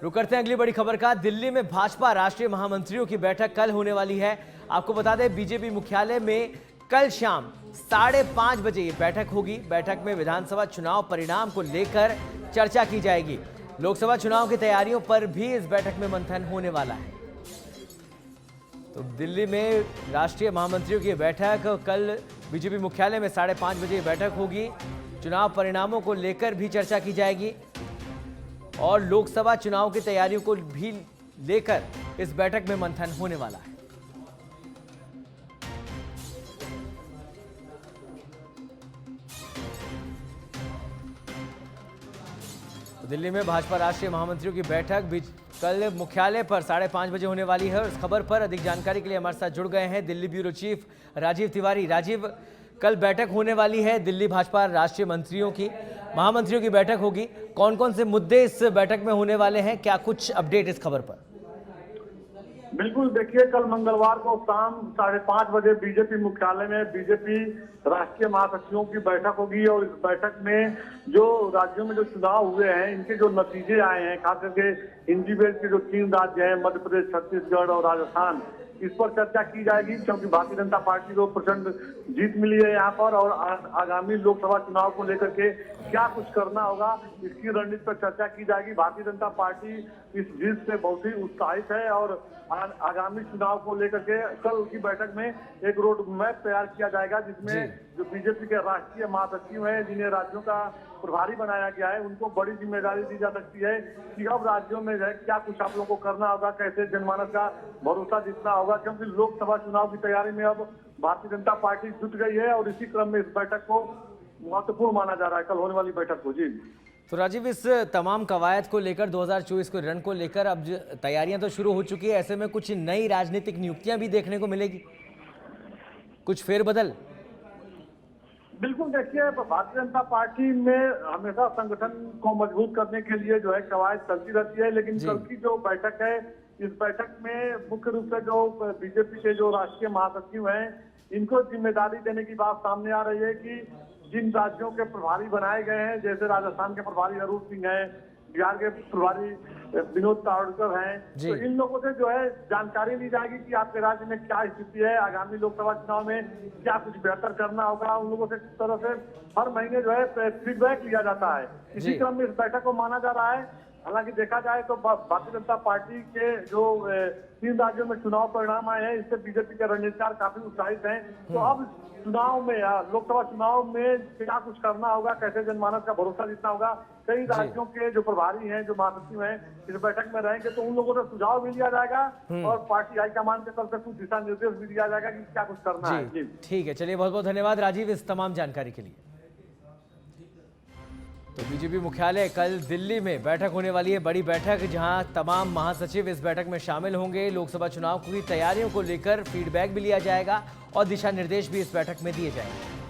रुक करते हैं अगली बड़ी खबर का। दिल्ली में भाजपा राष्ट्रीय महामंत्रियों की बैठक कल होने वाली है। आपको बता दें बीजेपी मुख्यालय में कल शाम 5:30 बजे ये बैठक होगी। बैठक में विधानसभा चुनाव परिणाम को लेकर चर्चा की जाएगी। लोकसभा चुनाव की तैयारियों पर भी इस बैठक में मंथन होने वाला है। तो दिल्ली में राष्ट्रीय महामंत्रियों की बैठक कल बीजेपी मुख्यालय में 5:30 बजे बैठक होगी। चुनाव परिणामों को लेकर भी चर्चा की जाएगी और लोकसभा चुनाव की तैयारियों को भी लेकर इस बैठक में मंथन होने वाला है। तो दिल्ली में भाजपा राष्ट्रीय महामंत्रियों की बैठक कल मुख्यालय पर 5:30 बजे होने वाली है और इस खबर पर अधिक जानकारी के लिए हमारे साथ जुड़ गए हैं दिल्ली ब्यूरो चीफ राजीव तिवारी। राजीव, कल बैठक होने वाली है दिल्ली भाजपा राष्ट्रीय महामंत्रियों की बैठक होगी। कौन कौन से मुद्दे इस बैठक में होने वाले हैं, क्या कुछ अपडेट इस खबर पर? बिल्कुल, देखिए कल मंगलवार को शाम 5:30 बजे बीजेपी मुख्यालय में बीजेपी राष्ट्रीय महासचिवों की बैठक होगी और इस बैठक में जो राज्यों में जो चुनाव हुए हैं इनके जो नतीजे आए हैं, खास करके इंडी बेल्ट के जो 3 राज्य हैं मध्य प्रदेश, छत्तीसगढ़ और राजस्थान, इस पर चर्चा की जाएगी क्योंकि भारतीय जनता पार्टी को प्रचंड जीत मिली है यहाँ पर और आगामी लोकसभा चुनाव को लेकर के क्या कुछ करना होगा इसकी रणनीति पर चर्चा की जाएगी। भारतीय जनता पार्टी इस जीत से बहुत ही उत्साहित है और आगामी चुनाव को लेकर के कल की बैठक में एक रोड मैप तैयार किया जाएगा जिसमें जो बीजेपी के राष्ट्रीय महासचिव हैं जिन्हें राज्यों का प्रभारी बनाया गया है उनको बड़ी जिम्मेदारी दी जा सकती है कि अब राज्यों में क्या कुछ आप लोगों को करना होगा, कैसे जनमानस का भरोसा जीतना होगा, क्योंकि लोकसभा चुनाव की तैयारी में अब भारतीय जनता पार्टी जुट गई है और इसी क्रम में इस बैठक को महत्वपूर्ण माना जा रहा है, कल होने वाली बैठक को। जी तो राजीव, इस तमाम कवायद को लेकर 2024 के रण को लेकर अब तैयारियां तो शुरू हो चुकी है, ऐसे में कुछ नई राजनीतिक नियुक्तियां भी देखने को मिलेगी, कुछ फेरबदल? बिल्कुल, देखिए भारतीय जनता पार्टी में हमेशा संगठन को मजबूत करने के लिए जो है कवायद चलती रहती है, लेकिन कल की जो बैठक है इस बैठक में मुख्य रूप से जो बीजेपी के जो राष्ट्रीय महासचिव हैं इनको जिम्मेदारी देने की बात सामने आ रही है कि जिन राज्यों के प्रभारी बनाए गए हैं, जैसे राजस्थान के प्रभारी अरुण सिंह हैं, बिहार के प्रभारी विनोद तावड़कर हैं, तो इन लोगों से जो है जानकारी ली जाएगी कि आपके राज्य में क्या स्थिति है, आगामी लोकसभा चुनाव में क्या कुछ बेहतर करना होगा। उन लोगों से किस तरह से हर महीने जो है फीडबैक लिया जाता है। इसी क्रम में इस बैठक को माना जा रहा है। हालांकि देखा जाए तो भारतीय जनता पार्टी के जो 3 राज्यों में चुनाव परिणाम आए हैं इससे बीजेपी के रणनीतिकार काफी उत्साहित हैं। तो अब चुनाव में लोकसभा चुनाव में क्या कुछ करना होगा, कैसे जनमानस का भरोसा जीतना होगा, कई राज्यों के जो प्रभारी हैं, जो महासचिव हैं इस बैठक में रहेंगे तो उन लोगों से सुझाव भी लिया जाएगा और पार्टी हाईकमान की तरफ से कुछ दिशा निर्देश भी दिया जाएगा कि क्या कुछ करना है। ठीक है, चलिए बहुत बहुत धन्यवाद राजीव इस तमाम जानकारी के लिए। तो बीजेपी मुख्यालय कल दिल्ली में बैठक होने वाली है, बड़ी बैठक जहां तमाम महासचिव इस बैठक में शामिल होंगे। लोकसभा चुनाव की तैयारियों को लेकर फीडबैक भी लिया जाएगा और दिशा निर्देश भी इस बैठक में दिए जाएंगे।